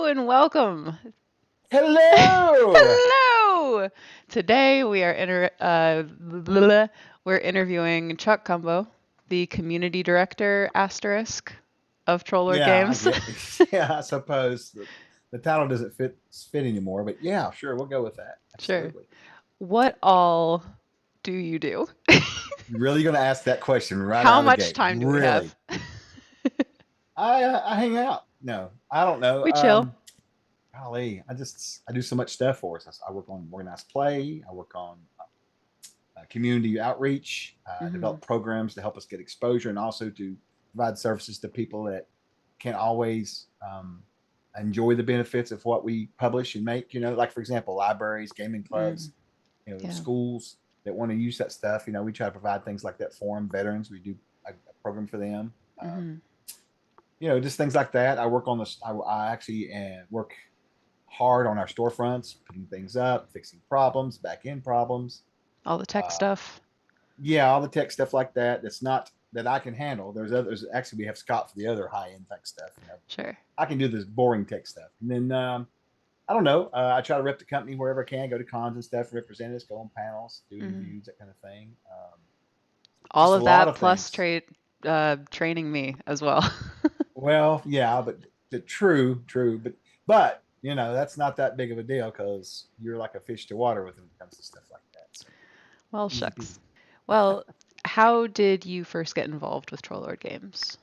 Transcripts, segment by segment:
and welcome. Hello. Hello. Today we are we're interviewing Chuck Cumbow, the community director asterisk of Trollord Yeah, I Games. get. Yeah, I suppose the title doesn't fit anymore, but yeah, sure, we'll go with that. Sure. Absolutely. What all do you do? You're really going to ask that question right How out of the much gate? time do we have? Really? I hang out. No, I don't know. We chill. Golly, I do so much stuff for us. I work on organized play. I work on community outreach. I Hmm. develop programs to help us get exposure and also to provide services to people that can't always enjoy the benefits of what we publish and make. Like for example, libraries, gaming Mm, clubs, yeah. schools that want to use that stuff. We try to provide things like that for them. Veterans, we do a program for them. Hmm. Just things like that. I work on this. I actually work hard on our storefronts, putting things up, fixing problems, back end problems. All the tech Uh, stuff. yeah, all the tech stuff like that. That's not that I can handle. There's others. Actually, we have Scott for the other high end tech stuff. Sure. I can do this boring tech stuff. And then I don't know. I try to rep the company wherever I can. Go to cons and stuff, represent us, go on panels, do Hmm. interviews, that kind of thing. All Just a of lot that of plus things. training me as well. Well, yeah, but true, but that's not that big of a deal because you're like a fish to water when it comes to stuff like that. So Well, easy shucks. peasy. Well, how did you first get involved with Trollord Games?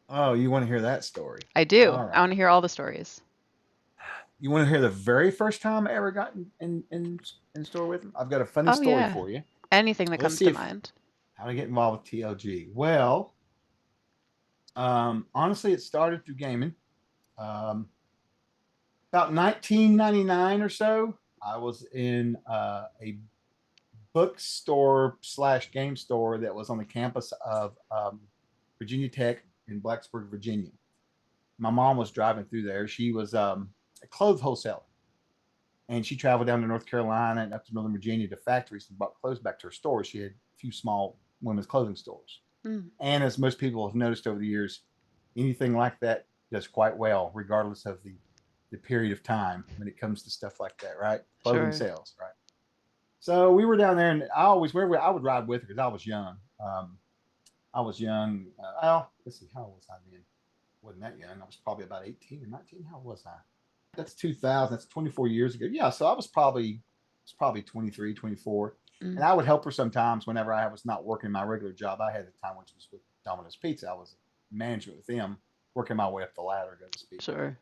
Oh, you want to hear that story? I do. All I want right. to hear all the stories. You want to hear the very first time I ever got in store with him? I've got a funny Oh, story yeah. for you. Anything that Let's comes see to if mind. how to get involved with TLG. Well, honestly, it started through gaming. Um, about 1999 or so, I was in a bookstore slash game store that was on the campus of Virginia Tech in Blacksburg, Virginia. My mom was driving through there. She was a clothes wholesaler, and she traveled down to North Carolina and up to Northern Virginia to factories and brought clothes back to her store. She had a few small women's clothing stores. Mm, And as most people have noticed over the years, anything like that does quite well, regardless of the period of time when it comes to stuff like that, right? Clothing sure. sales, right? So we were down there, and I always wherever I would ride with her because I was young. I was young. Well, let's see, how old was I then? Wasn't that young? I was probably about 18 or 19. How old was I? That's 2000. That's 24 years ago. Yeah, so I was probably 23, 24. And Mm, I would help her sometimes whenever I was not working my regular job. I had the time which was with Domino's Pizza. I was management with them, working my way up the ladder, so to speak. sure.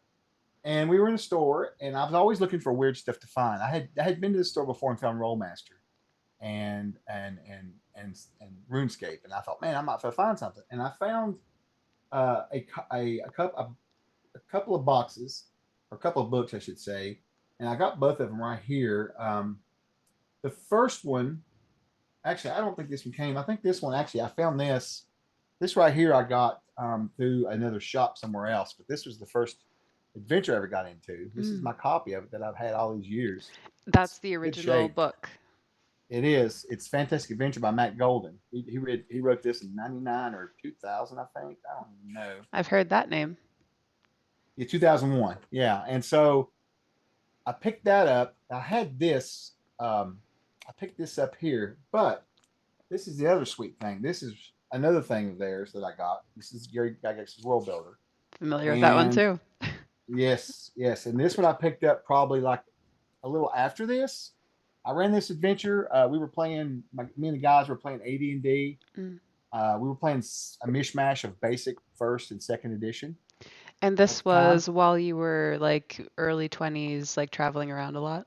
And we were in a store, and I was always looking for weird stuff to find. I had been to the store before and found Rollmaster and RuneScape, and I thought, man, I might find something. And I found a couple of boxes, or a couple of books, I should say, and I got both of them right here. The first one, actually, I don't think this one came. I think this one actually, I found this. This right here, I got through another shop somewhere else, but this was the first adventure I ever got into. This is Mm. my copy of it that I've had all these years. That's It's the good original shape. book. It is. It's Fantastic Adventure by Matt Golden. He wrote this in '99 or 2000, I think. I don't even know. I've heard that name. Yeah, 2001. Yeah, and so I picked that up. I had this. I picked this up here, but this is the other sweet thing. This is another thing of theirs that I got. This is Gary Gygax's World Builder, Familiar with that one and too. yes, yes, and this one I picked up probably like a little after this. I ran this adventure. We were playing. Me and the guys were playing AD&D. Mm. We were playing a mishmash of basic first and second edition And at this the time. was while you were like early 20s, like traveling around a lot?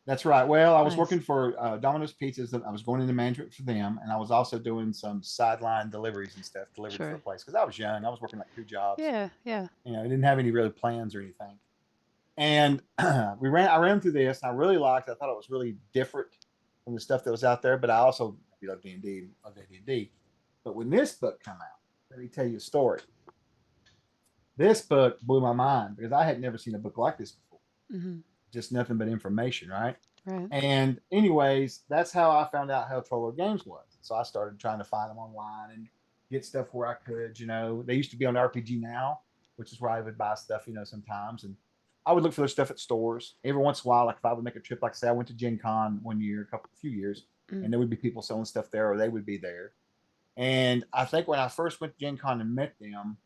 That's right. Well, I was Nice. working for Domino's Pizzas. I was going into management for them, and I was also doing some sideline deliveries and stuff, delivered for a Sure. place because I was young. I was working like two jobs. Yeah, yeah. I didn't have any really plans or anything. And I ran through this, and I really liked it. I thought it was really different from the stuff that was out there. But I also love D&D, love AD&D. But when this book came out, let me tell you a story. This book blew my mind because I had never seen a book like this before. Hmm. Just nothing but information, right? Right. And anyways, that's how I found out how Trollo Games was. So I started trying to find them online and get stuff where I could. They used to be on RPG Now, which is where I would buy stuff, sometimes. And I would look for their stuff at stores every once in a while. Like if I would make a trip, like say I went to Gen Con one year, few years, Mm. and there would be people selling stuff there, or they would be there. And I think when I first went to Gen Con and met them,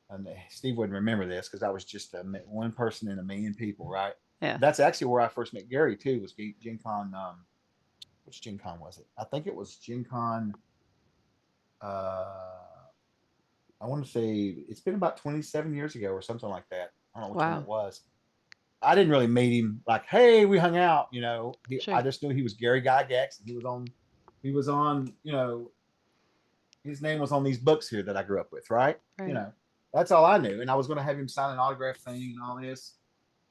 and Steve wouldn't remember this because I was just one person in a million people, right? Yeah. That's actually where I first met Gary too. Was Gen Con? Which Gen Con was it? I think it was Gen Con. Uh, I want to say it's been about 27 years ago or something like that. I don't know which one it Wow. was. I didn't really meet him like, hey, we hung out. I Sure. just knew he was Gary Gygax, and he was on, his name was on these books here that I grew up with, right? You Right. know, that's all I knew. And I was going to have him sign an autograph thing and all this.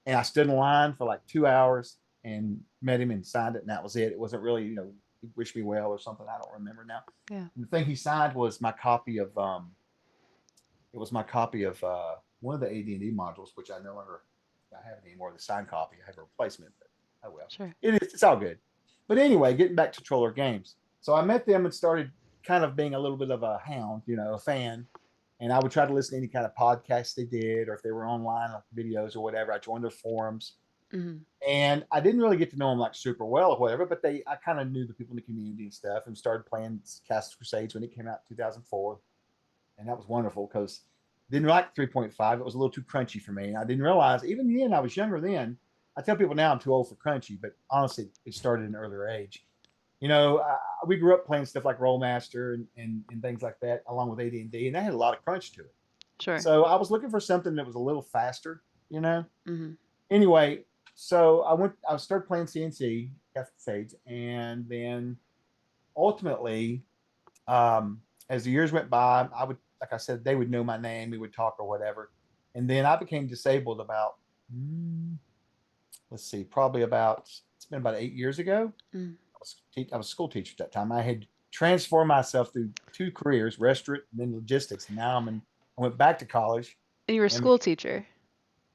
And I stood in line for like 2 hours and met him and signed it, and that was it. It wasn't really, he wished me well or something. I don't remember now. Yeah. And the thing he signed was my copy of it was my copy of one of the AD&D modules, which I no longer I have anymore. The signed copy, I have a replacement, but oh well, Sure. it's all good. But anyway, getting back to Troller Games, so I met them and started kind of being a little bit of a hound, a fan, and I would try to listen to any kind of podcasts they did, or if they were online like videos or whatever. I joined their forums, Hmm. and I didn't really get to know them like super well or whatever, but I kind of knew the people in the community and stuff, and started playing Castles Crusades when it came out in 2004, and that was wonderful because didn't like 3.5. It was a little too crunchy for me. And I didn't realize, even then, I was younger then. I tell people now I'm too old for crunchy, but honestly, it started at an earlier age. We grew up playing stuff like Rollmaster and things like that, along with AD&D, and that had a lot of crunch to it. Sure. So I was looking for something that was a little faster, you know. Hmm. Anyway, so I started playing CNC, Castles Crusades, and then ultimately, as the years went by, I would, like I said, they would know my name, we would talk or whatever. And then I became disabled about, let's see, probably about, it's been about 8 years ago. Mm. I was a school teacher at that time. I had transformed myself through two careers, restaurant and then logistics. And now I went back to college And you were a and school teacher.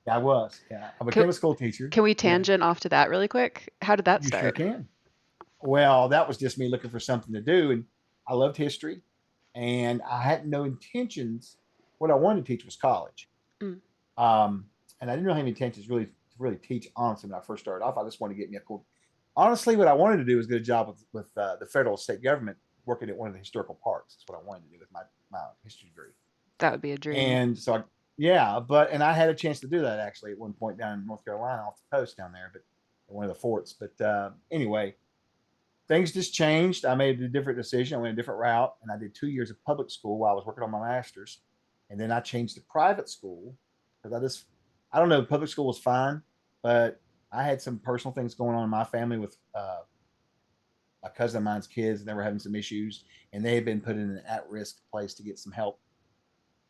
I Can, became a school teacher. can we Yeah, tangent off to that really quick? How did that you sure start? can. Well, that was just me looking for something to do. And I loved history and I had no intentions. What I wanted to teach was college. Mm. Um, and I didn't really have any intentions really to really teach, honestly, when I first started off. I just wanted to get me a cool. Honestly, what I wanted to do was get a job with the federal state government working at one of the historical parks. That's what I wanted to do with my history degree. That would be a dream. And so, yeah, and I had a chance to do that actually at one point down in North Carolina off the coast down there, but one of the forts. But anyway, things just changed. I made a different decision. I went a different route, and I did 2 years of public school while I was working on my master's, and then I changed to private school because I don't know, public school was fine, but I had some personal things going on in my family with a cousin of mine's kids, and they were having some issues, and they had been put in an at-risk place to get some help.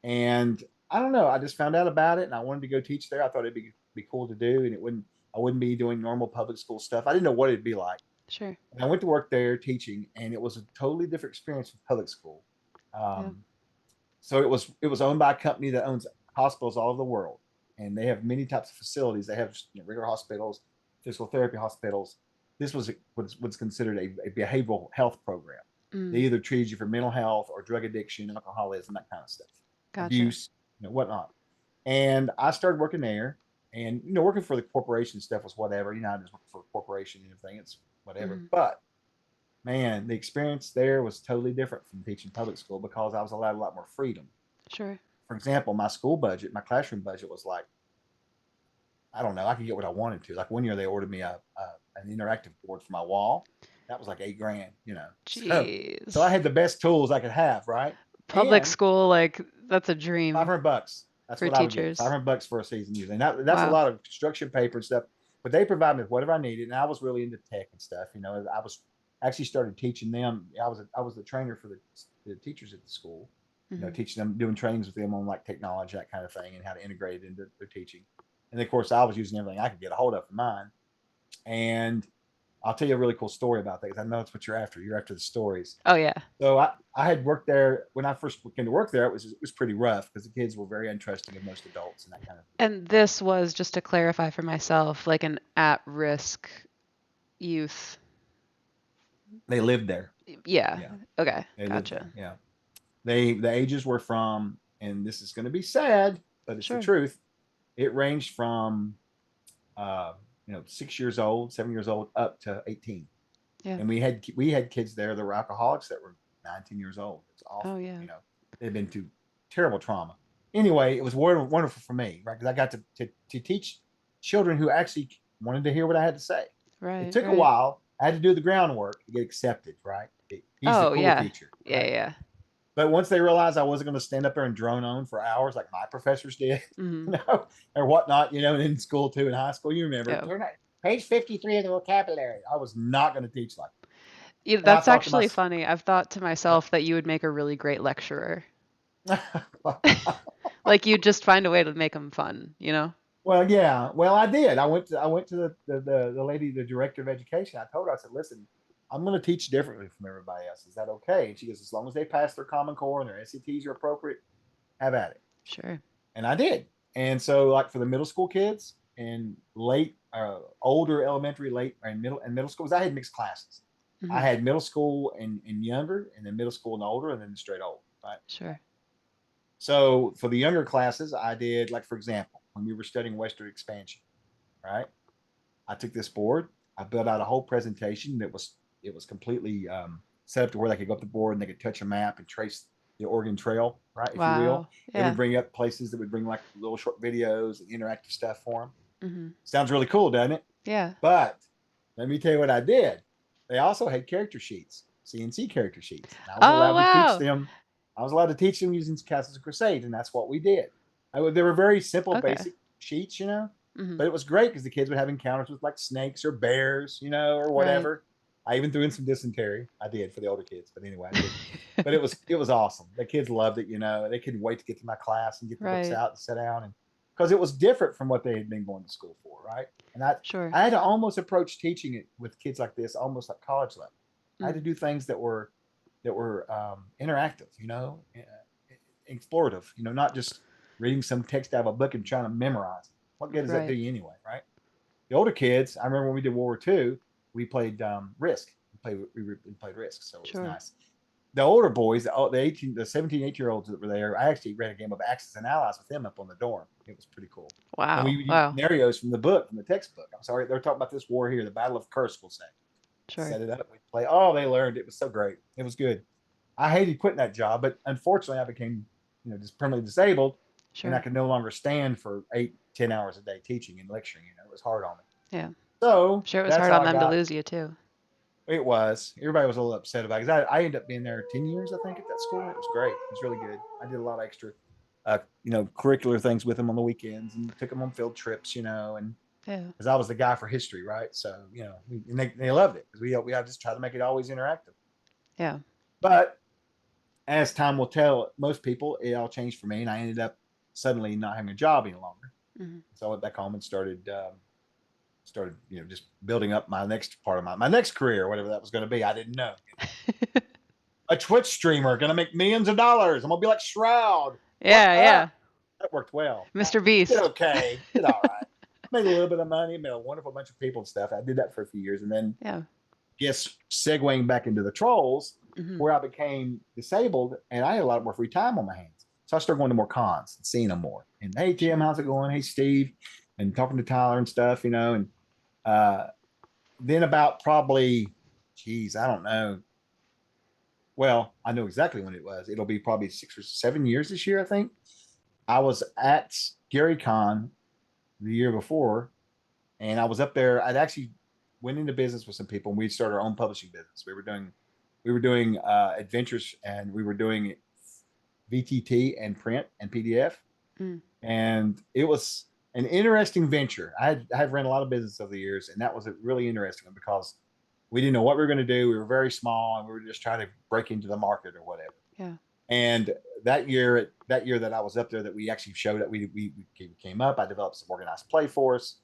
And I don't know, I just found out about it, and I wanted to go teach there. I thought it'd be cool to do, and I wouldn't be doing normal public school stuff. I didn't know what it'd be like. Sure. And I went to work there teaching, and it was a totally different experience with public school. Yeah. So it was owned by a company that owns hospitals all over the world, and they have many types of facilities. They have regular hospitals, physical therapy hospitals. This was considered a behavioral health program. They Mm. either treated you for mental health or drug addiction, alcoholism, that kind of stuff, Gotcha. abuse, whatnot. And I started working there, and working for the corporation stuff was whatever. I just worked for a corporation and everything. It's whatever. Hmm. But man, the experience there was totally different from teaching public school because I was allowed a lot more freedom. Sure. For example, my school budget, my classroom budget was like, I don't know, I could get what I wanted to. Like one year they ordered me an interactive board for my wall. That was like $8,000. So I Jeez. had the best tools I could have, right? Public And school, like, that's a dream 500 bucks. That's for what I would get. teachers. 500 bucks for a season usually. And that's a Wow. lot of construction paper and stuff. But they provided me with whatever I needed, and I was really into tech and stuff. I was actually started teaching them. I was the trainer for the teachers at the school. Hmm. Teaching them, doing trainings with them on like technology, that kind of thing, and how to integrate it into their teaching. And of course, I was using everything I could get a hold of for mine. And I'll tell you a really cool story about that because I know it's what you're after. You're after the stories. Oh, yeah. So I had worked there when I first came to work there. It was pretty rough because the kids were very untrusting of most adults and that kind of thing. And this was, just to clarify for myself, like an at-risk youth. They lived there. Yeah. Yeah, Okay. they lived Gotcha. there. Yeah, the ages were and this is going to be sad, but it's the Sure. truth. It ranged from uh, 6 years old, 7 years old, up to 18. Yeah. And we had kids there that were alcoholics that were 19 years old. It's Oh, awful. yeah. They've been through terrible trauma. Anyway, it was wonderful for me, right? Because I got to teach children who actually wanted to hear what I had to say. It Right, took a right. while. I had to do the groundwork to get accepted, right? He's the Oh, cool yeah. teacher, Yeah, right? yeah. But once they realized I wasn't going to stand up there and drone on for hours like my professors did, Hmm. or whatnot, and in school too, in high school, you remember, Yeah. turn page 53 of the vocabulary. I was not going to teach like that. Yeah, And I that's thought to actually myself, funny. I've thought to myself that you would make a really great lecturer. Like you'd just find a way to make them fun, you know? well, yeah, well, I did. I went to the lady, the director of education. I told her, I said, listen, I'm going to teach differently from everybody else. Is that okay? And she goes, as long as they pass their Common Core and their SATs are appropriate, have at it. Sure. And I did. And so, like for the middle school kids and older elementary, late and middle school, because I had mixed classes. I Hmm. had middle school and younger, and then middle school and older, and then straight old. Right. Sure. So for the younger classes, I did, like for example, when we were studying Western expansion. Right. I took this board. I built out a whole presentation that was it was completely set up to where they could go up the board and they could touch a map and trace the Oregon Trail, right? If you will, Wow. it would Yeah. bring up places that would bring like little short videos and interactive stuff for them. Hmm. Sounds really cool, doesn't it? Yeah. But let me tell you what I did. They also had character sheets, CNC character sheets, and I was Oh, allowed to teach wow. them. I was allowed to teach them using Castles Crusades, and that's what we did. They were very simple, Okay. basic sheets, Hmm. but it was great because the kids would have encounters with like snakes or bears, or Right. whatever. I even threw in some dysentery. I did for the older kids, but anyway, I did. But it was awesome. The kids loved it. They couldn't wait to get to my class and get the books Right. out and sit down, and because it was different from what they had been going to school for, right? And Sure. I had to almost approach teaching it with kids like this, almost like college level. I had to Mm. do things that were interactive, explorative, not just reading some text out of a book and trying to memorize it. What good does that do Right. you anyway, right? The older kids, I remember when we did World War II, we played Risk. We played Risk, so it was Sure. nice. The older boys, the 17, 18-year-olds that were there, I actually ran a game of Axis and Allies with them up on the dorm. It was pretty cool. And we Wow. would use Wow. scenarios from the book, from the textbook. I'm sorry, they're talking about this war here, the Battle of Kursk, we'll say. Sure. Set it up, we play. Oh, they learned. It was so great. It was good. I hated quitting that job, but unfortunately, I became, just permanently disabled, and I Sure. could no longer stand for 8, 10 hours a day teaching and lecturing. It was hard on me. Yeah. So Sure, it was that's hard how on I them to got. lose you too. It was. Everybody was a little upset about it. 'Cause I ended up being there 10 years, I think, at that school. It was great. It was really good. I did a lot of extra, curricular things with them on the weekends and took them on field trips, and Yeah. because I was the guy for history, right? So and they loved it because we just try to make it always interactive. Yeah. But as time will tell, most people it all changed for me, and I ended up suddenly not having a job any longer. Hmm. So I went back home and started just building up my next part of my next career, whatever that was going to be. I didn't know. A Twitch streamer going to make millions of dollars. I'm going to be like Shroud. What Yeah, up? yeah. That worked well. Mr. Did Beast. okay. Did all right. Made a little bit of money. Made a wonderful bunch of people and stuff. I did that for a few years, and then Yeah. guess segueing back into the trolls, Hmm. where I became disabled and I had a lot more free time on my hands. So I started going to more cons and seeing them more. And hey, Tim, Sure. how's it going? Hey, Steve, and talking to Tyler and stuff, And uh, then about probably, geez, I don't know. Well, I know exactly when it was. It'll be probably 6 or 7 years this year, I think. I was at Gary Con the year before, and I was up there. I'd actually went into business with some people, and we started our own publishing business. We were doing adventures, and we were doing VTT and print and PDF, Mm. and it was an interesting venture. I have ran a lot of business over the years, and that was a really interesting one because we didn't know what we were going to do. We were very small, and we were just trying to break into the market or whatever. Yeah. And that year that I was up there, that we actually showed that we came up. I developed some organized play for us,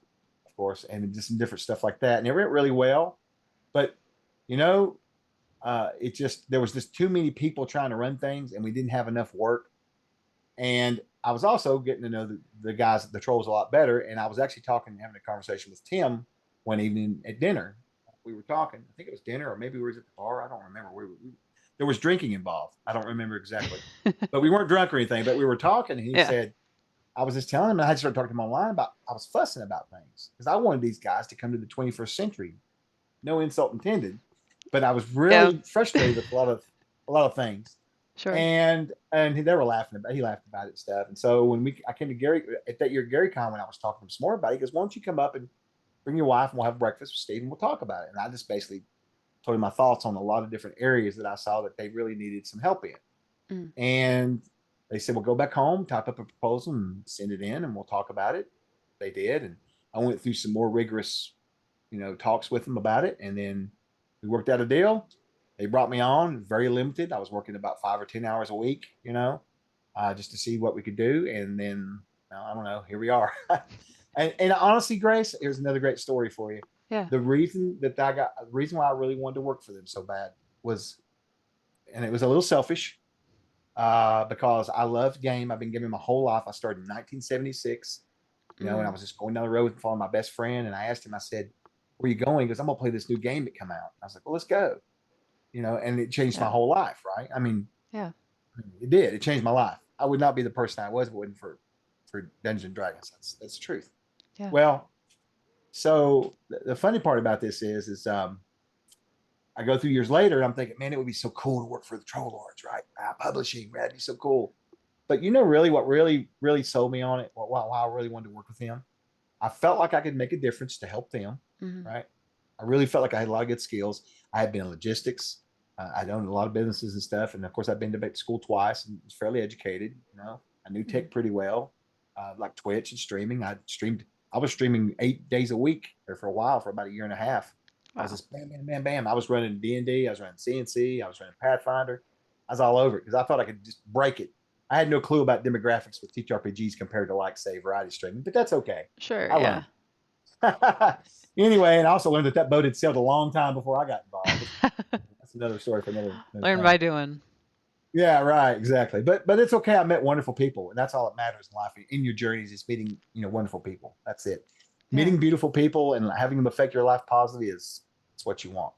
of course, and just some different stuff like that. And it went really well. But you know, it just there was just too many people trying to run things, and we didn't have enough work. And I was also getting to know the guys, the trolls, a lot better. And I was actually having a conversation with Tim one evening at dinner. We were talking. I think it was dinner, or maybe we were at the bar. I don't remember. There was drinking involved. I don't remember exactly, but we weren't drunk or anything. But we were talking, and he Yeah. said, I was just telling him, and I had to start talking to him online about, I was fussing about things because I wanted these guys to come to the 21st century. No insult intended, but I was Yeah. really frustrated with a lot of things. Sure. And they were laughing about, he laughed about it and stuff. And so when I came to Gary at that year Gary Con, when I was talking to him some more about it, he goes, "Why don't you come up and bring your wife and we'll have breakfast with Steve and we'll talk about it." And I just basically told him my thoughts on a lot of different areas that I saw that they really needed some help in. Mm. And they said, "Well, go back home, type up a proposal and send it in and we'll talk about it." They did. And I went through some more rigorous, talks with them about it. And then we worked out a deal. They brought me on, very limited. I was working about 5 or 10 hours a week, just to see what we could do. And then, I don't know, here we are. and honestly, Grace, here's another great story for you. Yeah. The reason why I really wanted to work for them so bad was, and it was a little selfish, because I loved game. I've been gaming my whole life. I started in 1976, and I was just going down the road and following my best friend. And I asked him, I said, "Where are you going?" He goes, "I'm going to play this new game that come out." I was like, "Well, let's go." And it changed my Yeah. whole life, right? I mean, Yeah. it did. It changed my life. I would not be the person I was if it wasn't for Dungeons and Dragons. That's the truth. Yeah. Well, so the funny part about this is I go through years later and I'm thinking, man, it would be so cool to work for the Troll Lords, right? Publishing, man, it'd be so cool. But really what really sold me on it, why I really wanted to work with them, I felt like I could make a difference to help them, Mm-hmm. right? I really felt like I had a lot of good skills. I had been in logistics. I'd owned a lot of businesses and stuff. And of course, I've been to school twice and was fairly educated. I knew Mm-hmm. tech pretty well, like Twitch and streaming. I was streaming 8 days a week or for a while, for about a year and a half. I was Wow. just bam, bam, bam, bam. I was running D&D. I was running CNC. I was running Pathfinder. I was all over it because I thought I could just break it. I had no clue about demographics with TTRPGs compared to, like, say, variety streaming, but that's okay. Sure. I Yeah. learned. Anyway, and I also learned that boat had sailed a long time before I got involved. That's another story for another Learn time. by doing. Yeah, right, exactly. But it's okay. I met wonderful people, and that's all that matters in life. In your journeys, is meeting wonderful people. That's it. Yeah. Meeting beautiful people and having them affect your life positively is it's what you want.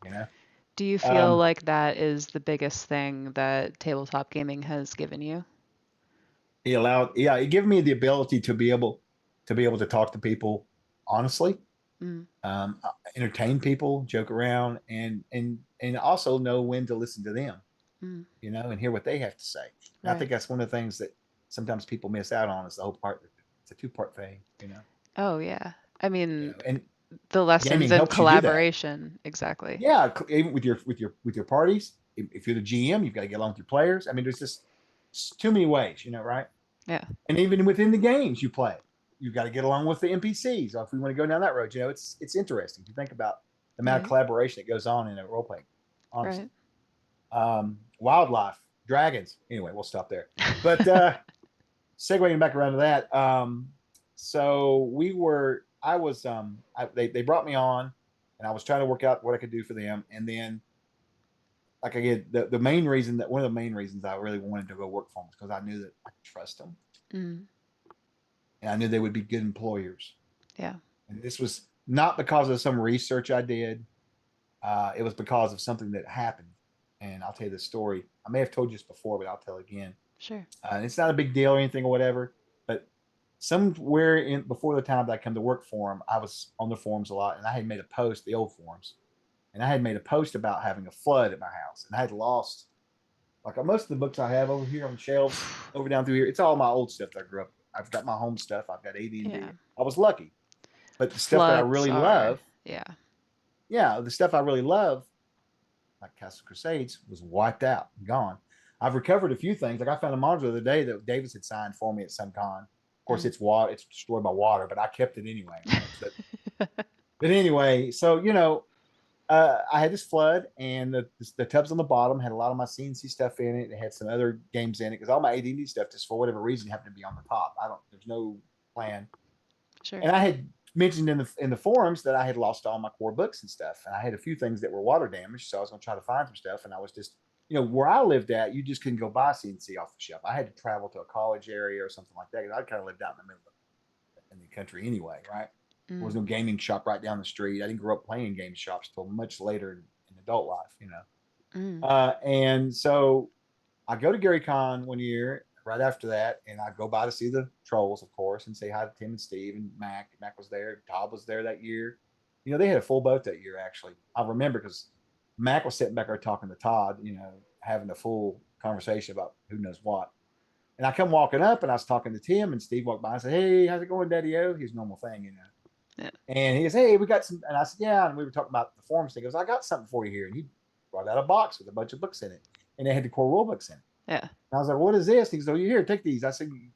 Do you feel Um, like that is the biggest thing that tabletop gaming has given you? it gave me the ability to be able to talk to people honestly, Mm. entertain people, joke around, and also know when to listen to them, Mm. and hear what they have to say. And I Right. think that's one of the things that sometimes people miss out on, is the whole part. It's a two-part thing. Oh, yeah. I mean, And the lessons gaming in helps you do that. collaboration. Exactly. Yeah, even with your parties. If you're the GM, you've got to get along with your players. I mean, there's just too many ways, right? Yeah. And even within the games you play, you've got to get along with the NPCs. Or if we want to go down that road, it's interesting to think about the amount of Right. collaboration that goes on in a role playing. Honestly, Right. wildlife, dragons. Anyway, we'll stop there. But segueing back around to that, so they brought me on, and I was trying to work out what I could do for them, and then, like, again, one of the main reasons I really wanted to go work for them was because I knew that I could trust them, Mm. and I knew they would be good employers. Yeah. And this was not because of some research I did. It was because of something that happened. And I'll tell you the story. I may have told you this before, but I'll tell it again. Sure. And it's not a big deal or anything or whatever. But somewhere before the time that I come to work for them, I was on the forums a lot, and I had made a post, the old forums, and I had made a post about having a flood at my house, and I had lost, like, most of the books I have over here on the shelves, over down through here. It's all my old stuff that I grew up with. I've got my home stuff. I've got Yeah. AD&D. I was lucky, but the stuff that I Floods really are. love, Yeah. yeah, the stuff I really love, like Castles Crusades, was wiped out, gone. I've recovered a few things. Like, I found a module the other day that Davis had signed for me at some con. Of course, Mm. it's destroyed by water, but I kept it anyway, right? But anyway, so I had this flood, and the tubs on the bottom had a lot of my CNC stuff in it. It had some other games in it because all my AD&D stuff, just for whatever reason, happened to be on the top. There's no plan. Sure. And I had mentioned in the forums that I had lost all my core books and stuff, and I had a few things that were water damaged, so I was going to try to find some stuff. And I was just, where I lived at, you just couldn't go buy CNC off the shelf. I had to travel to a college area or something like that, because I kind of lived out in the middle in the country anyway, right? There was Mm. no gaming shop right down the street. I didn't grow up playing game shops till much later in adult life. Mm. And so I go to Gary Con one year, right after that, and I'd go by to see the trolls, of course, and say hi to Tim and Steve and Mac. Mac was there. Todd was there that year. They had a full boat that year, actually. I remember because Mac was sitting back there talking to Todd, having a full conversation about who knows what. And I come walking up and I was talking to Tim, and Steve walked by and said, "Hey, how's it going, Daddy O?" His normal thing. Yeah. And he goes, "Hey, we got some." And I said, "Yeah." And we were talking about the forums thing. He goes, "I got something for you here." And he brought out a box with a bunch of books in it. And they had the core rule books in it. Yeah. And I was like, "What is this?" He goes, "Oh, you here, take these." I said, "You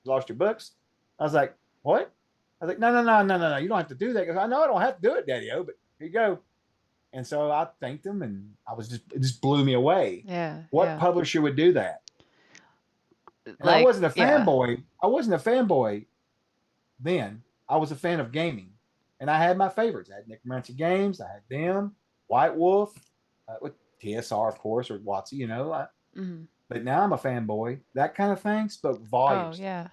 lost your books?" I was like, "What?" I was like, "No, no, no, no, no, no. You don't have to do that." He goes, "I know I don't have to do it, Daddy O, but here you go." And so I thanked him, and it just blew me away. Yeah. What Yeah. publisher would do that? And I Like, wasn't a yeah. fanboy. I wasn't a fanboy then. I was a fan of gaming, and I had my favorites. I had Necromancy Games. I had them, White Wolf, with TSR, of course, or WotC. Hmm. But now I'm a fanboy. That kind of thing spoke Oh, volumes yeah.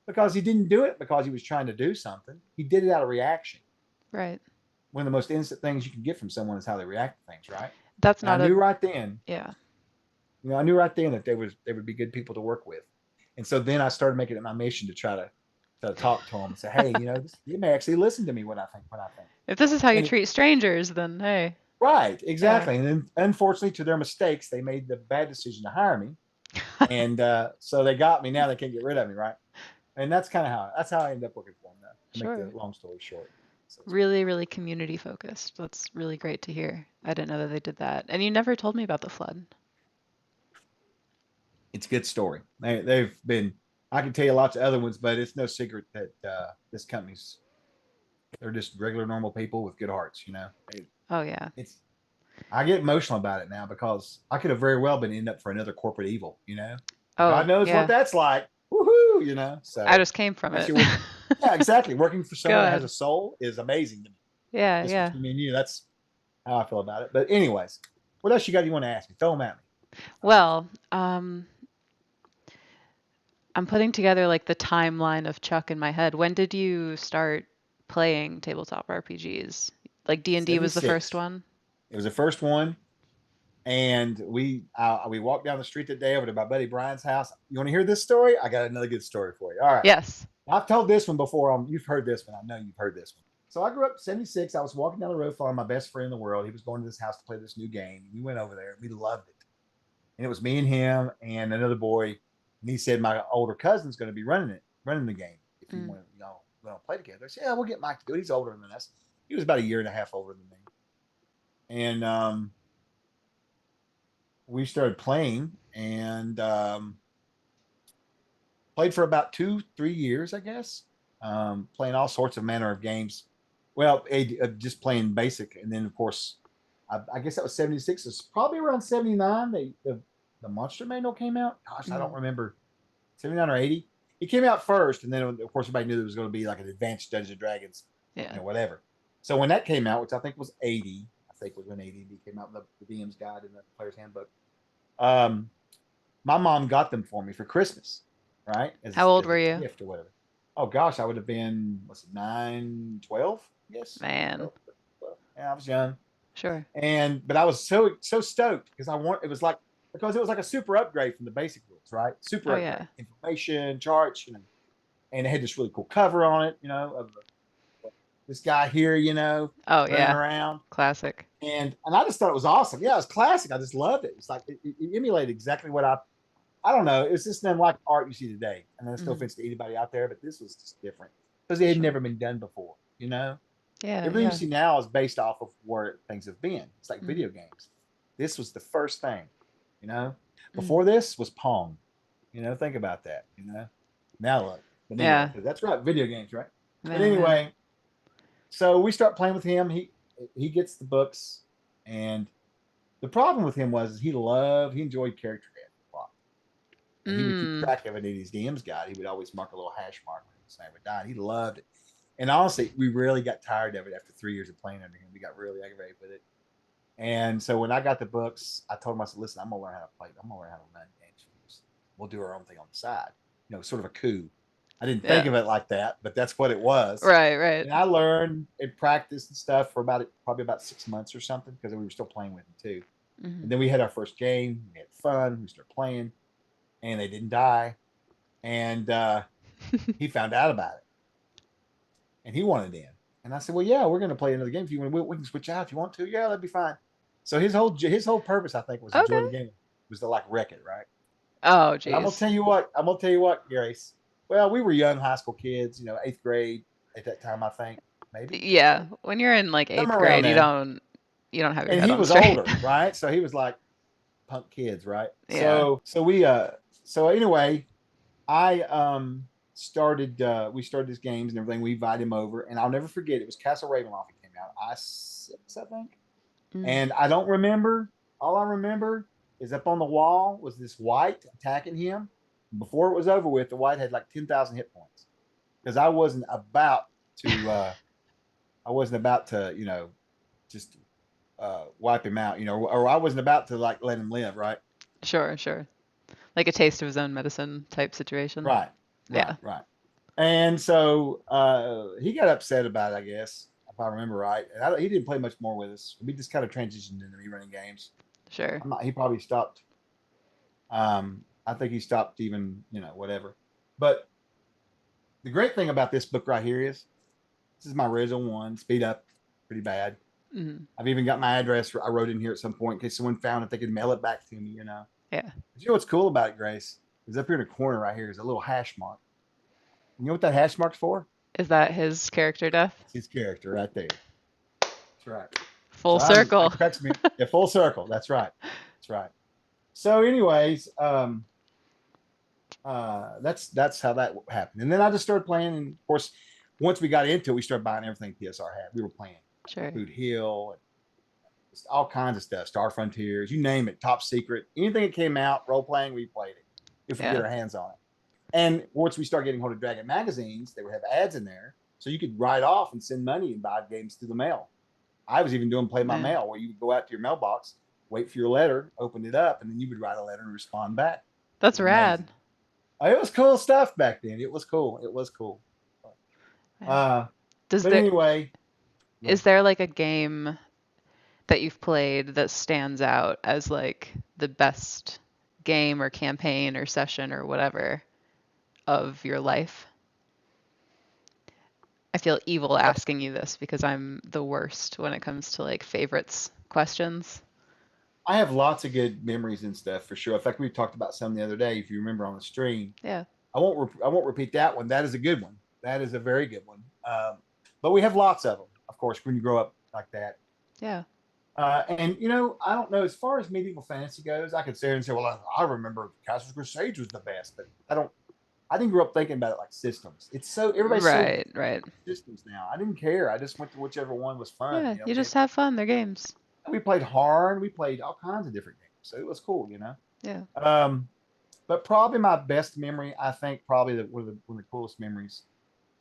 because he didn't do it because he was trying to do something. He did it out of reaction. Right. One of the most instant things you can get from someone is how they react to things, right? That's And I not a, knew right then, yeah. I knew right then that they would be good people to work with. And so then I started making it my mission to try to talk to them and say, "Hey, you may actually listen to me when I think." If this is how you And treat strangers, then hey. right, Yeah. exactly. And then unfortunately, to their mistakes, they made the bad decision to hire me, and so they got me. Now they can't get rid of me, right? And that's how I ended up working for them. To make the Sure. long story short, so to speak. Really, really community focused. That's really great to hear. I didn't know that they did that. And you never told me about the flood. It's a good story. They've been. I can tell you lots of other ones, but it's no secret that this company's they're just regular normal people with good hearts. Oh, yeah. It's I get emotional about it now because I could have very well been end up for another corporate evil. God Oh, knows what yeah. that's like. Woohoo! I So just came from it. actually work. Yeah, exactly. Working for Go someone that has a ahead. soul is amazing to me. Yeah, Just yeah. between me and you, that's how I feel about it. But anyways, what else you got? You want to ask me? Throw them at me. I'm listening. Well, I'm putting together like the timeline of Chuck in my head. When did you start playing tabletop RPGs? Like D&D was the first 76. one? It was the first one, and we walked down the street that day over to my buddy Brian's house. You want to hear this story? I got another good story for you. All right. Yes. I've told this one before. You've heard this one. I know you've heard this one. So I grew up in 76. I was walking down the road following my best friend in the world. He was going to this house to play this new game. We went over there and we loved it. And it was me and him and another boy. And he said, "My older cousin's going to be running the game. If you Mm. want to, we don't play together." I said, "Yeah, we'll get Mike to do it. He's older than us." He was about a year and a half older than me. And we started playing and played for about 2, 3 years, I guess, playing all sorts of manner of games. Well, just playing basic, and then of course, I guess that was 76. It's probably around 79. The Monster Manual came out. Gosh, I don't Mm. remember 79 or 80. It came out first, and then of course everybody knew there was going to be like an advanced Dungeons and Dragons, Yeah. whatever. So when that came out, which I think was 80, I think was when 80 came out, the DM's guide and the player's handbook. Um, my mom got them for me for Christmas, right? How old As a were you? gift or whatever. Oh gosh, I would have been, what's it, 9, 12? Yes. Man. 12, 12. Yeah, I was young. Sure. But I was so stoked because it was like, because it was like a super upgrade from the basic rules, right? Super Oh, upgrade. yeah. Information, charts, and it had this really cool cover on it, of this guy here, Oh, running yeah. around. Classic. And I just thought it was awesome. Yeah, it was classic. I just loved it. It's like it emulated exactly what I don't know. It's just nothing like art you see today. And that's no Mm. offense to anybody out there, but this was just different because it had Sure. never been done before. Yeah, Everything you yeah. see now is based off of where things have been. It's like Mm. video games. This was the first thing. You know, Mm. Before this was Pong. Think about that. Now look. But anyway, Yeah. that's right. Video games, right? But Man, yeah. anyway, so we start playing with him. He gets the books, and the problem with him was he enjoyed character creation a lot, and he would keep Mm. track of it in his DM's guide. He would always mark a little hash mark when his name would die. He loved it, and honestly, we really got tired of it after 3 years of playing under him. We got really aggravated with it, and so when I got the books, I told him, I said, "Listen, I'm gonna learn how to play. I'm gonna learn how to run games. We'll do our own thing on the side. Sort of a coup." I didn't think Yeah. of it like that, but that's what it was. Right, right. And I learned and practiced and stuff for probably about 6 months or something because we were still playing with him too. Mm-hmm. And then we had our first game. We had fun. We started playing, and they didn't die. and he found out about it, and he wanted in. And I said, well, yeah, we're going to play another game. If you want, we can switch out if you want to. Yeah, that'd be fine. So his whole purpose, I think, was enjoy Okay. the game, was to like wreck it, right? Oh, And I'm gonna geez. tell you what, Grace. Well, we were young high school kids, 8th grade at that time, I think, maybe Yeah, when you're in like eighth somewhere around grade, then. you don't have your And head he on was straight. older, right? So he was like punk kids, right? Yeah, So anyway, I started we started these games and everything. We invited him over, and I'll never forget. It was Castle Ravenloft. It came out I-6, I think, mm. and I don't remember. All I remember is up on the wall was this white attacking him. Before it was over with, the white had like 10,000 hit points because I wasn't about to just wipe him out, or I wasn't about to like let him live, right? Sure, sure. Like a taste of his own medicine type situation. Right, right, Yeah, right. And so he got upset about it, I guess, if I remember right. And he didn't play much more with us. We just kind of transitioned into me running games. sure. I'm not. He probably stopped. I think he stopped even, whatever. But the great thing about this book right here is this is my original one, speed up, pretty bad. Hmm. I've even got my address. I wrote in here at some point in case someone found it, they could mail it back to me. Yeah. But you know what's cool about it, Grace? Is up here in the corner right here is a little hash mark. You know what that hash mark's for? Is that his character death? It's his character right there. That's right. Full So circle. it cracks me. Yeah, full circle. That's right. That's right. So, anyways, that's how that happened. And then I just started playing. And of course, once we got into it, we started buying everything PSR had. We were playing Sure. Boot Hill and just all kinds of stuff, Star Frontiers, you name it, Top Secret, anything that came out, role playing, we played it if we could get Yeah. our hands on it. And once we started getting hold of Dragon magazines, they would have ads in there, so you could write off and send money and buy games through the mail. I was even doing play by Man, mail, where you would go out to your mailbox, wait for your letter, open it up, and then you would write a letter and respond back. It that's was amazing. rad. It was cool stuff back then. It was cool. It was cool. Man. Uh, Does but there anyway, is there like a game that you've played that stands out as like the best game or campaign or session or whatever of your life? I feel evil asking you this because I'm the worst when it comes to like favorites questions. I have lots of good memories and stuff for sure. In fact, we talked about some the other day, if you remember on the stream. Yeah. I won't repeat that one. That is a good one. That is a very good one. But we have lots of them, of course, when you grow up like that. Yeah. And I don't know as far as medieval fantasy goes. I could sit here and say, well, I remember Castles Crusades was the best, but I don't. I didn't grow up thinking about it like systems. It's so everybody's so Right, right. systems now. I didn't care. I just went to whichever one was fun. Yeah, you just have fun. They're games. We played hard. We played all kinds of different games, so it was cool. Yeah. Um, but probably my best memory, I think, probably one of the coolest memories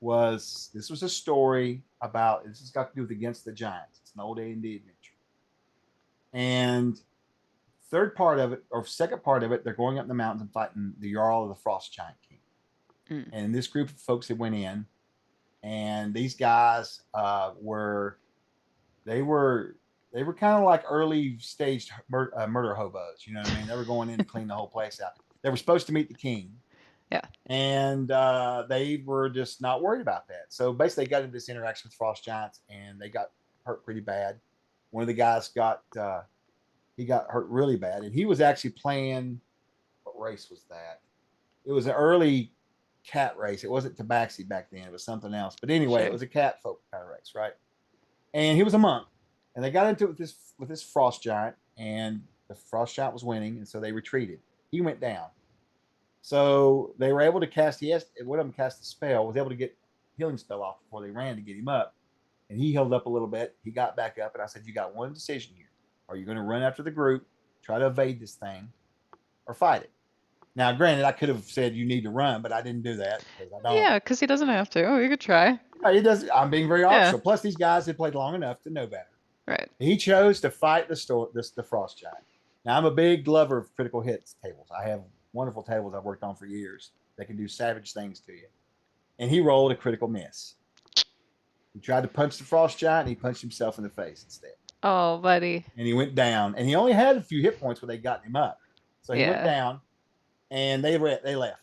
was this was a story about this has got to do with Against the Giants. It's an old A&D adventure, and third part of it or second part of it, they're going up in the mountains and fighting the Jarl of the Frost Giant King. Mm. And this group of folks that went in, and these guys they were they were kind of like early staged murder hobos. You know what I mean? They were going in to clean the whole place out. They were supposed to meet the king, Yeah. and they were just not worried about that. So basically, they got into this interaction with frost giants, and they got hurt pretty bad. One of the guys he got hurt really bad, and he was actually playing. What race was that? It was an early cat race. It wasn't Tabaxi back then. It was something else. But anyway, it Sure. was a cat folk kind of race, right? And he was a monk, and they got into it with this frost giant, and the frost giant was winning, and so they retreated. He went down. So they were able to one of them cast a spell, was able to get healing spell off before they ran to get him up. And he held up a little bit. He got back up, and I said, you got one decision here. Are you going to run after the group, try to evade this thing, or fight it? Now, granted, I could have said you need to run, but I didn't do that because I don't. Yeah, because he doesn't have to. Oh, you could try. It does. I'm being very Yeah. optional. Plus, these guys had played long enough to know better. Right. He chose to fight the frost giant. Now, I'm a big lover of critical hits tables. I have wonderful tables I've worked on for years that can do savage things to you. And he rolled a critical miss. He tried to punch the frost giant, and he punched himself in the face instead. Oh, buddy. And he went down. And he only had a few hit points when they got him up. So he went Yeah. down, and they left.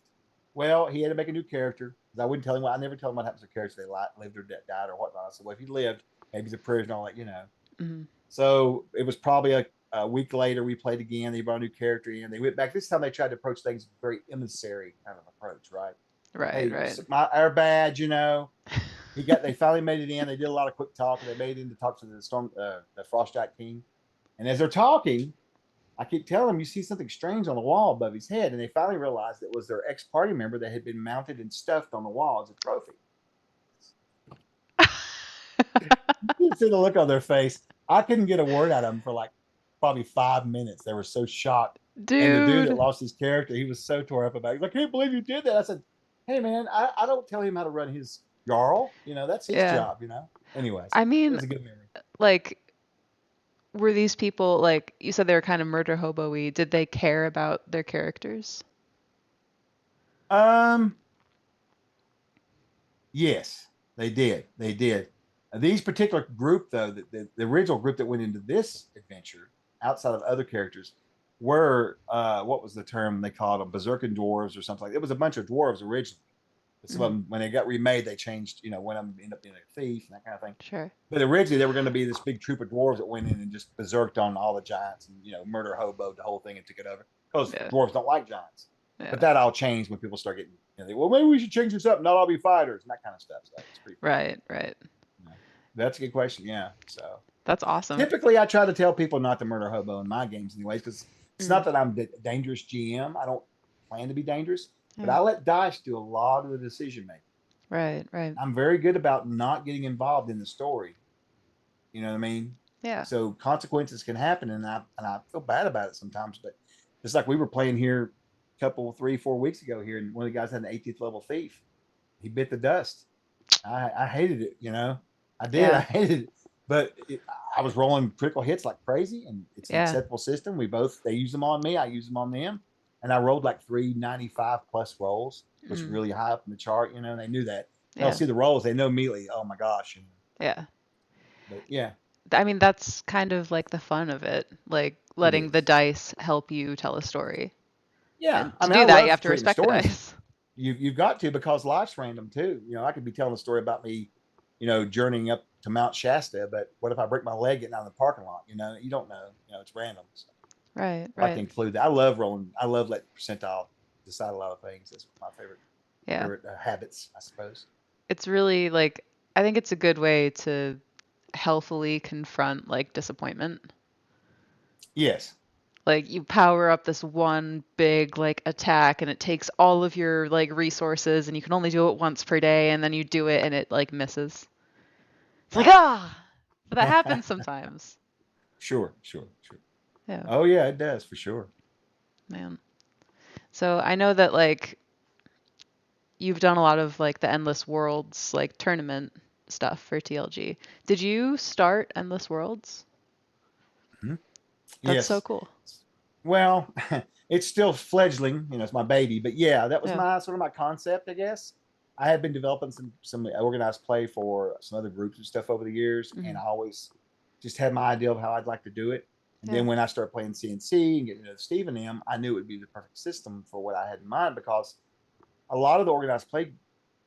Well, he had to make a new character. I wouldn't tell him. I never tell him what happens to characters. They lived or died or whatnot. I said, well, if he lived, maybe he's a prisoner. I'll let you know. Mhm. So it was probably a week later. We played again. They brought a new character in. They went back. This time they tried to approach things very emissary kind of approach, right? Right, Hey, right. our badge, He got. They finally made it in. They did a lot of quick talk, and they made it in to talk to the Frostjack King. And as they're talking, I keep telling them, you see something strange on the wall above his head, and they finally realized it was their ex-party member that had been mounted and stuffed on the wall as a trophy. You see the look on their face. I couldn't get a word out of them for like probably 5 minutes. They were so shocked. And the dude that Dude. lost his character, he was so tore up about it. He's like, I can't believe you did that. I said, hey, man, I don't tell him how to run his Jarl. That's his Yeah. job. Anyways, I it mean, was a good memory. like, were these people like you said they were kind of murder hobo-y? Did they care about their characters? Um, Yes, they did. They did. These particular group, though, the original group that went into this adventure, outside of other characters, were what was the term they called them? Berserking dwarves or something like that. It was a bunch of dwarves originally. But some of Hmm. them, when they got remade, they changed, one of them ended up being a thief and that kind of thing. Sure. But originally, they were going to be this big troop of dwarves that went in and just berserked on all the giants and, murder hoboed the whole thing and took it over because Yeah. dwarves don't like giants. But Yeah. that all changed when people start getting, well, maybe we should change this up, not all be fighters and that kind of stuff. So it's pretty funny. Right, right. Yeah. That's a good question. Yeah. So That's awesome. typically, I try to tell people not to murder hobo in my games, anyways, because it's Mm. not that I'm a dangerous GM. I don't plan to be dangerous, but Yeah. I let dice do a lot of the decision making. Right, right. I'm very good about not getting involved in the story. You know what I mean? Yeah. So consequences can happen, and I feel bad about it sometimes. But it's like we were playing here a couple 3 4 weeks ago here, and one of the guys had an 18th level thief. He bit the dust. I hated it. I did. I Yeah. hated it. But I was rolling critical hits like crazy, and it's an Yeah. acceptable system. They use them on me. I use them on them, and I rolled like 395 plus rolls, which Mm. really high up in the chart. And they knew that. They'll Yeah. see the rolls, they know immediately. Oh my gosh. Yeah. But yeah, I mean, that's kind of like the fun of it, like it letting the is. dice help you tell a story. Yeah, And I to mean, I do that, you have love to creating respect the stories. dice. You've got to, because life's random too. I could be telling a story about me, journeying up to Mount Shasta, but what if I break my leg getting out of the parking lot? You don't know. It's random. So Right, I like to right. include that. I love rolling. I love letting percentile decide a lot of things. That's my favorite Yeah. favorite habits, I suppose. It's really like I think it's a good way to healthily confront like disappointment. Yes. Like you power up this one big like attack and it takes all of your like resources and you can only do it once per day and then you do it and it like misses. It's like ah, but that happens sometimes. Sure, sure, sure. Yeah, Oh yeah, it does for sure. man. So I know that like you've done a lot of like the Endless Worlds like tournament stuff for TLG. Did you start Endless Worlds? Mhm. That's so Yes. cool. Well, it's still fledgling. It's my baby, but yeah, that was Yeah. my sort of my concept, I guess. I had been developing some organized play for some other groups and stuff over the years, and Hmm. I always just had my idea of how I'd like to do it. And Yeah. then when I started playing CNC and getting to know Steve and them, I knew it would be the perfect system for what I had in mind, because a lot of the organized play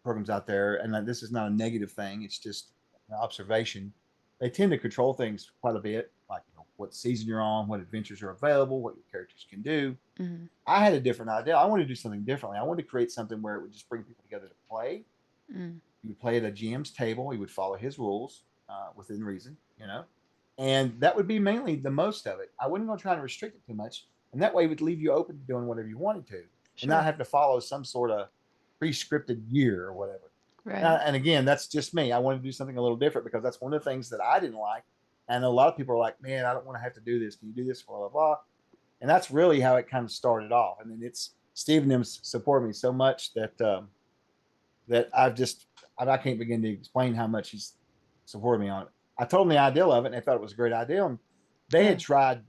programs out there, and this is not a negative thing, it's just an observation. They tend to control things quite a bit, like what season you're on, what adventures are available, what your characters can do. Hmm. I had a different idea. I wanted to do something differently. I wanted to create something where it would just bring people together to play. Mm. You would play at a GM's table. He would follow his rules within reason, and that would be mainly the most of it. I wasn't going to try to restrict it too much, and that way it would leave you open to doing whatever you wanted to, and not Sure. have to follow some sort of pre-scripted year or whatever. Right. And again, that's just me. I wanted to do something a little different because that's one of the things that I didn't like. And a lot of people are like, "Man, I don't want to have to do this. Can you do this?" Blah blah blah. And that's really how it kind of started off. And then it's Steve and them supported me so much that I can't begin to explain how much he's supported me on it. I told them the idea of it, and they thought it was a great idea. And they had Yeah. tried.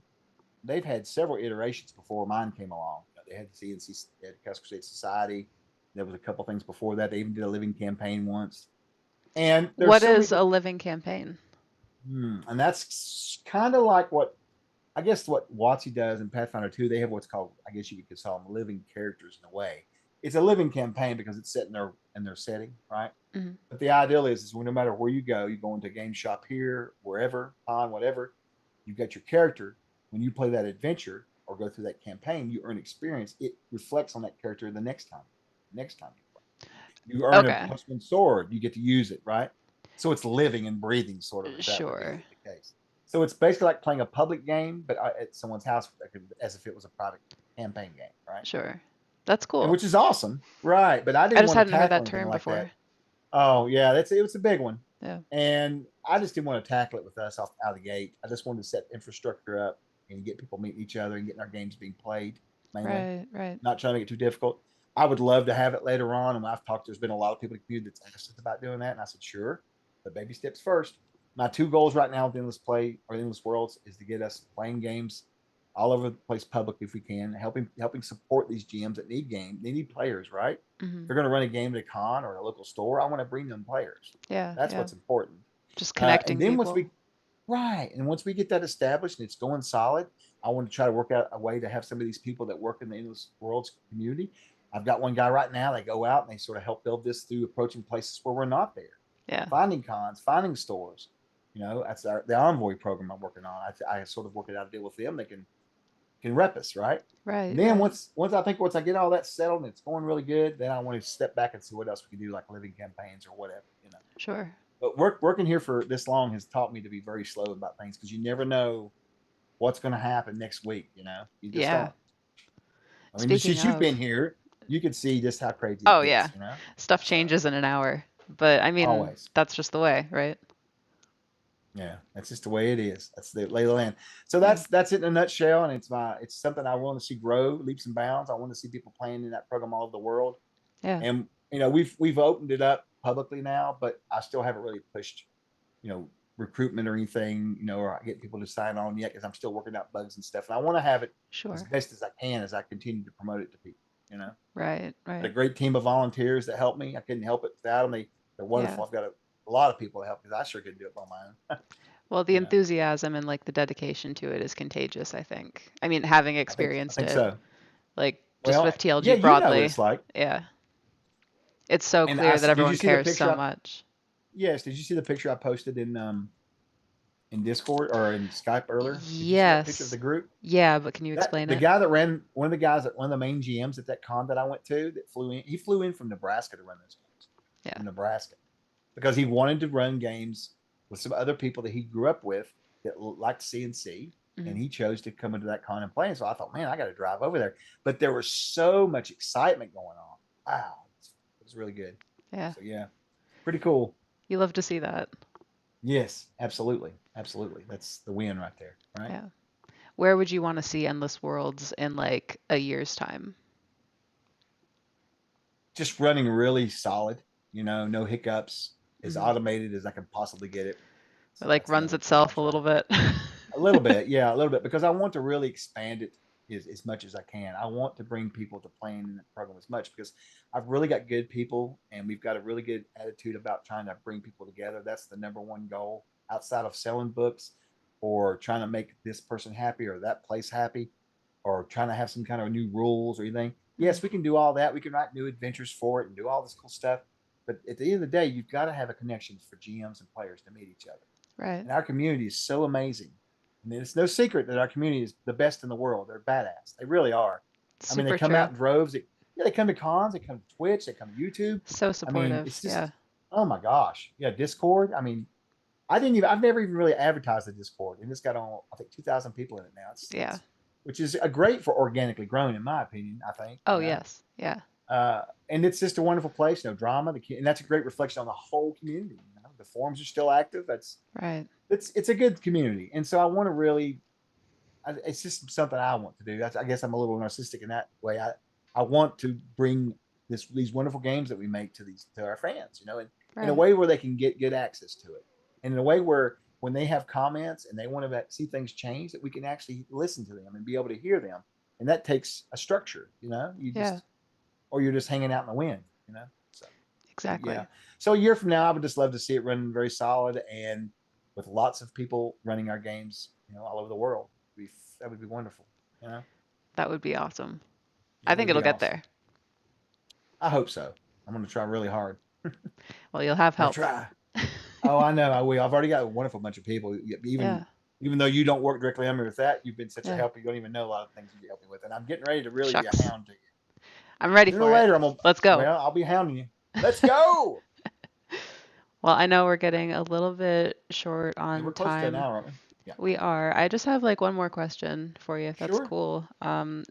They've had several iterations before mine came along. They had the CNC, they had the Castles Crusades Society. There was a couple things before that. They even did a living campaign once. And there's What so many is a different, living campaign? and that's kind of like what I guess what WotC does in Pathfinder 2. They have what's called, I guess you could call them living characters in a way. it's a living campaign because it's set in their setting, right? Mhm. But the ideal is no matter where you go into a game shop here, wherever, on whatever, you've got your character. When you play that adventure or go through that campaign, you earn experience. It reflects on that character the next time. Next time you play, you earn a Okay. postman sword. You get to use it, right? So it's living and breathing, sort of, if that would be Sure. the case. So it's basically like playing a public game, but at someone's house, as if it was a private campaign game, right? Sure. That's And cool. which is awesome, right? But I I didn't just want to hadn't heard tackle that anything term like that. before. Oh yeah, it was a big one, Yeah. and I just didn't want to tackle it with us off out of the gate. I just wanted to set infrastructure up and get people meeting each other and getting our games being played mainly. Right, right. Not trying to make it too difficult. I would love to have it later on, and I've talked. There's been a lot of people in the community that's asked us about doing that, and I said sure, but baby steps first. My two goals right now with Endless Play or Endless Worlds is to get us playing games all over the place publicly if we can, helping support these GMs that need game. They need players, right? If Mhm. they're going to run a game at a con or a local store, I want to bring them players. Yeah, That's yeah. what's important. Just And connecting then people. once we get that established and it's going solid, I want to try to work out a way to have some of these people that work in the Endless Worlds community. I've got one guy right now. They go out and they sort of help build this through approaching places where we're not there, Yeah. finding cons, finding stores. That's the Envoy program I'm working on. I sort of work it out a deal with them. They can rep us, right? And Right, then right. once I get all that settled and it's going really good, then I want to step back and see what else we can do, like living campaigns or whatever. Sure. But working here for this long has taught me to be very slow about things because you never know what's going to happen next week. You just Yeah. don't. I mean, Speaking since you've been of, here, you can see just how crazy it oh yeah, gets. stuff So changes in an hour. But I mean, always, that's just the way, right? yeah, that's just the way it is. That's the lay of the land. So Yeah. that's it in a nutshell, and it's something I want to see grow leaps and bounds. I want to see people playing in that program all over the world, Yeah. and we've opened it up publicly now, but I still haven't really pushed you know recruitment or anything, or get people to sign on yet because I'm still working out bugs and stuff, and I want to have it as Sure. best as I can as I continue to promote it to people. You know, Right, Got right. a great team of volunteers that help me. I couldn't help it without them. They're Yeah. wonderful. I've got a lot of people to help because I sure couldn't do it by my own. Well, the you know, enthusiasm and like the dedication to it is contagious, I think. I mean, having I experienced think it, so. like just Well, with yeah, TLG you know what broadly, it's like. yeah. It's so And clear that did you everyone see the cares picture? so much. Yes, did you see the picture I posted in Discord or in Skype earlier? Did you see that picture of the Yes. group? Yeah, but can you That explain the it? guy that ran one of the main GMs at that con that I went to that flew in. He flew in from Nebraska to run those games Yeah. from Nebraska because he wanted to run games with some other people that he grew up with that liked CNC, and Hmm. he chose to come into that con and play. And so I thought, man, I got to drive over there. But there was so much excitement going on. Wow, it was really good. Yeah. So yeah, pretty cool. You love to see that. Yes, absolutely, absolutely. That's the win right there, right? Yeah. Where would you want to see Endless Worlds in like a year's time? Just running really solid. No hiccups. As Hmm. automated as I can possibly get it. It So like that's runs another thing I itself a try. little bit. A little bit, yeah, a little bit, because I want to really expand it as much as I can. I want to bring people to playing in the program as much because I've really got good people and we've got a really good attitude about trying to bring people together. That's the number one goal outside of selling books or trying to make this person happy or that place happy or trying to have some kind of new rules or anything. Mhm. Yes, we can do all that. We can write new adventures for it and do all this cool stuff. But at the end of the day, you've got to have a connection for GMs and players to meet each other. Right. And our community is so amazing. And it's no secret that our community is the best in the world. They're badass. They really are. I mean, they Super come true. out in droves. They come to cons. They come to Twitch. They come to YouTube. So I mean, supportive. it's Yeah. just, oh my gosh. Yeah, Discord. I mean, I've never even really advertised the Discord, and it's got on, I think, 2,000 people in it now. Yeah. Which is a great for organically grown, in my opinion. I think, Oh, yes. Yeah. and it's just a wonderful place. No drama, and that's a great reflection on the whole community. The forums are still active. Right. It's a good community, and so I want to really. It's just something I want to do. I guess I'm a little narcissistic in that way. I want to bring these wonderful games that we make to our fans, in a Right. way where they can get good access to it, and in a way where when they have comments and they want to see things change, that we can actually listen to them and be able to hear them, and that takes a structure. You Yeah. just or you're just hanging out in the wind. So but yeah. Exactly. So a year from now, I would just love to see it running very solid and with lots of people running our games, all over the world. That would be wonderful. You know, That would be awesome. I it think would it'll be get awesome. there. I hope so. I'm going to try really hard. Well, you'll have I'm going to help. try. Oh, I know. I will. I've already got a wonderful bunch of people. Yeah. Even though you don't work directly under with that, you've been such a Yeah. help. You don't even know a lot of things you can help me with, and I'm getting ready to really be a Shucks. hound to you. I'm ready Sooner or for it. later, I'm gonna. Let's go. Well, I'll be hounding you. Let's go. Well, I know we're getting a little bit short Yeah, we're on close to an time. hour, aren't we? Yeah. We are. I just have like one more question for you, if that's Sure. cool.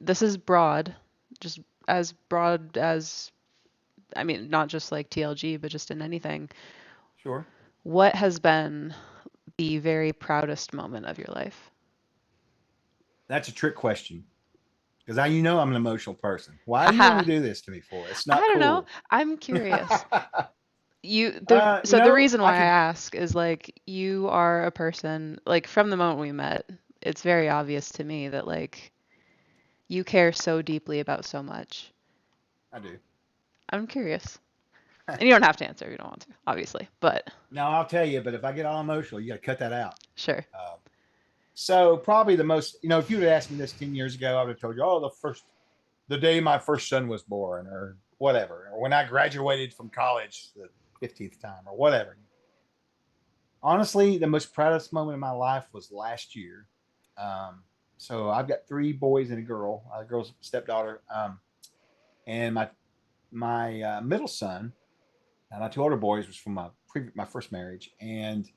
This is broad, just as broad as, I mean, not just like TLG, but just in anything. Sure. What has been the very proudest moment of your life? That's a trick question because I, I'm an emotional person. Why do you want Haha. to do this to me for? It's I not don't know. cool. I'm curious. You The know, reason I why I could. ask is like you are a person like from the moment we met, it's very obvious to me that like you care so deeply about so much. I do. I'm curious. And you don't have to answer if you don't want to, obviously, but No, I'll tell you. But if I get all emotional, you got to cut that out. sure. Uh, so probably the most. If you would have asked me this 10 years ago, I would have told you, oh, the day my first son was born, or whatever, or when I graduated from college the 15th time, or whatever. Honestly, the most proudest moment of my life was last year. Um, so I've got three boys and a girl. A girl's stepdaughter, and my middle son and my two older boys was from my first marriage. And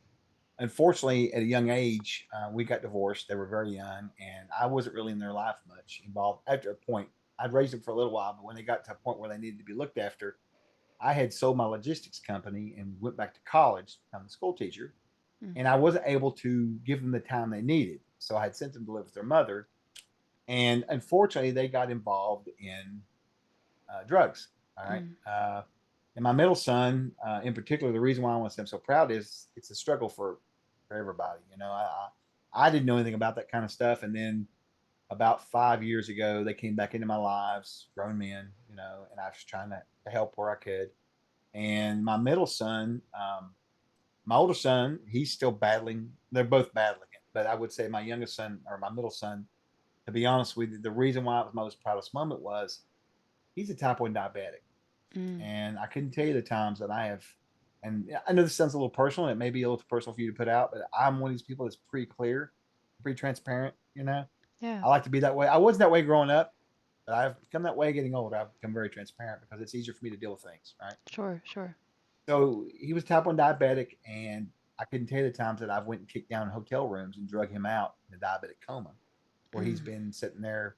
unfortunately, at a young age, we got divorced. They were very young, and I wasn't really in their life much involved. After a point, I'd raised them for a little while, but when they got to a point where they needed to be looked after, I had sold my logistics company and went back to college. I'm a school teacher, Mm, and I wasn't able to give them the time they needed. So I had sent them to live with their mother, and unfortunately, they got involved in drugs. All right. mm, And my middle son, in particular, the reason why I want to say I'm so proud is it's a struggle for everybody. I didn't know anything about that kind of stuff, and then about 5 years ago, they came back into my lives, grown men, and I was trying to help where I could. And my middle son, my older son, he's still battling. They're both battling it, but I would say my youngest son or my middle son, to be honest with you, the reason why it was my most proudest moment was he's a type 1 diabetic. mm. And I couldn't tell you the times that I have, and I know this sounds a little personal. It may be a little personal for you to put out, but I'm one of these people that's pretty clear, pretty transparent. Yeah, I like to be that way. I wasn't that way growing up, but I've become that way getting older. I've become very transparent because it's easier for me to deal with things, right? sure, sure. So he was type 1 diabetic, and I couldn't tell you the times that I've went and kicked down hotel rooms and drug him out in a diabetic coma, where he's Mm, been sitting there,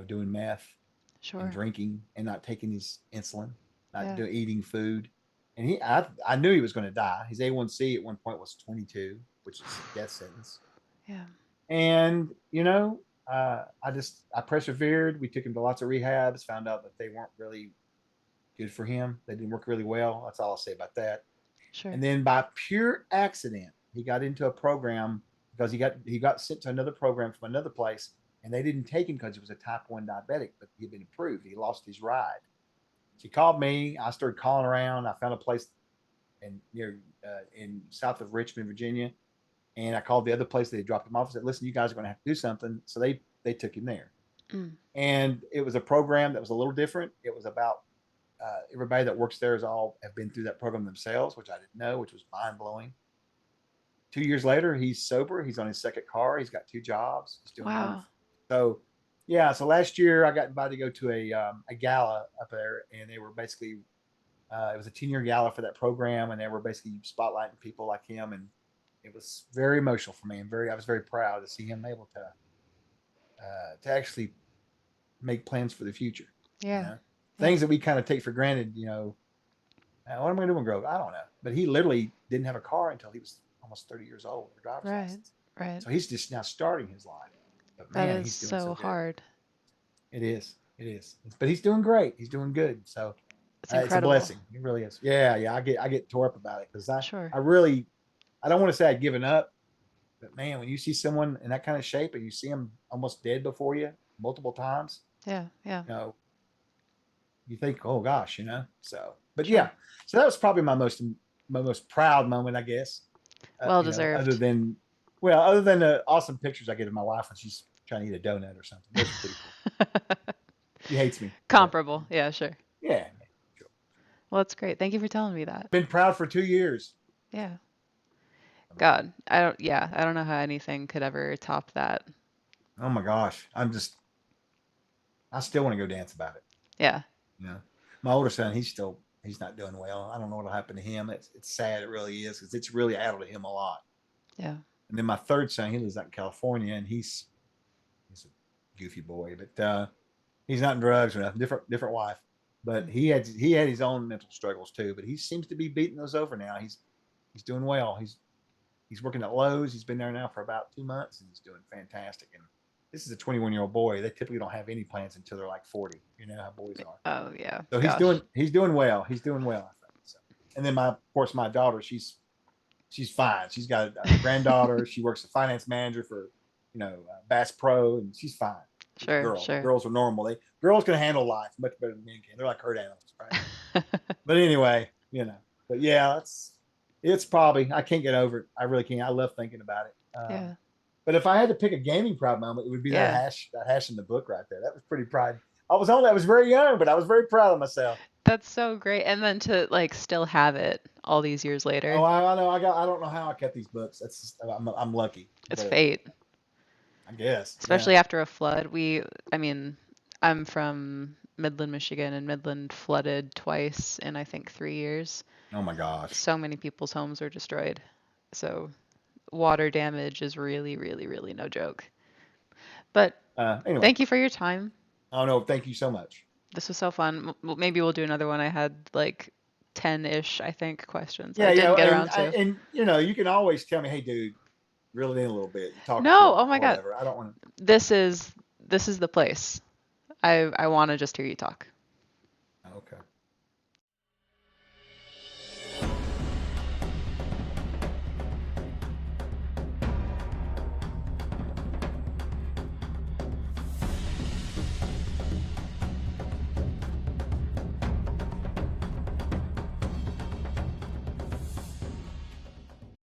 doing meth and sure. drinking and not taking his insulin, not Yeah, eating food. And I knew he was going to die. His A1C at one point was 22, which is death sentence. yeah, And I persevered. We took him to lots of rehabs. Found out that they weren't really good for him. They didn't work really well. That's all I'll say about that. sure. And then by pure accident, he got into a program because he got sent to another program from another place, and they didn't take him because he was a type 1 diabetic, but he'd been approved. He lost his ride. She called me. I started calling around. I found a place in south of Richmond, Virginia, and I called the other place. They dropped him off. I said, "Listen, you guys are going to have to do something." So they took him there, Mm, and it was a program that was a little different. It was about everybody that works there is all have been through that program themselves, which I didn't know, which was mind blowing. 2 years later, he's sober. He's on his second car. He's got two jobs. He's doing wow. wonderful. So, yeah. So last year, I got invited to go to a gala up there, and they were basically it was a 10-year gala for that program, and they were basically spotlighting people like him, and it was very emotional for me, and I was very proud to see him able to actually make plans for the future. You Yeah, know, yeah. things that we kind of take for granted. What am I doing, Grove? I don't know. But he literally didn't have a car until he was almost 30 years old, a driver's Right, license. right. So he's just now starting his life. But That man, is he's doing so so good. hard. It is. It is. But he's doing great. He's doing good. So It's it's a incredible. blessing. It really is. Yeah, yeah. I get tore up about it because Sure. I really I don't want to say I'd given up, but man, when you see someone in that kind of shape and you see them almost dead before you multiple times, Yeah, yeah. you know, you think, oh gosh. So, but Sure. yeah, so that was probably my most proud moment, I guess. Well Other deserved. than other than the awesome pictures I get of my wife when she's trying to eat a donut or something. Those are pretty cool. She hates me, but Comparable. Yeah, sure. yeah. Well, that's great. Thank you for telling me that. Been proud for 2 years. Yeah. I mean, God, I don't know how anything could ever top that. oh my gosh, I still want to go dance about it. Yeah. You know, my older son, he's not doing well. I don't know what'll happen to him. It's sad. It really is because it's really addled him a lot. Yeah. And then my third son, he lives out in California, and he's a goofy boy, but he's not in drugs or nothing. Different wife, but Mm. he had his own mental struggles too. But he seems to be beating those over now. He's doing well. He's working at Lowe's. He's been there now for about 2 months, and he's doing fantastic. And this is a 21-year-old boy. They typically don't have any plans until they're like 40. You know how boys are. Oh, yeah. So Gosh. he's doing well. He's doing well, I think. So, and then of course my daughter, she's fine. She's got a granddaughter. She works as a finance manager for Bass Pro, and she's fine. She's a Sure, girl. sure. Girls are normal. Girls can handle life much better than men can. They're like herd animals, right? But anyway, But yeah, it's probably I can't get over it. I really can't. I love thinking about it. Yeah. But if I had to pick a gaming proud moment, it would be Yeah. that hash in the book right there. That was pretty proud. I was very young, but I was very proud of myself. That's so great. And then to like still have it all these years Oh, later. I know. I don't know how I kept these books. I'm lucky, It's but fate. I guess, yeah. Especially after a flood. I mean, I'm from Midland, Michigan, and Midland flooded twice in I think 3 years. Oh my gosh. So many people's homes were destroyed. So water damage is really, really, really no joke. But Anyway, thank you for your time. I don't know. Thank you so much. This was so fun. Maybe we'll do another one. I had like 10-ish, I think, questions I Yeah, didn't get and around to. you can always tell me, hey, dude, reel it in a little bit. You're talking too No, oh long my or God. whatever. I don't want to. This is the place. I want to just hear you talk.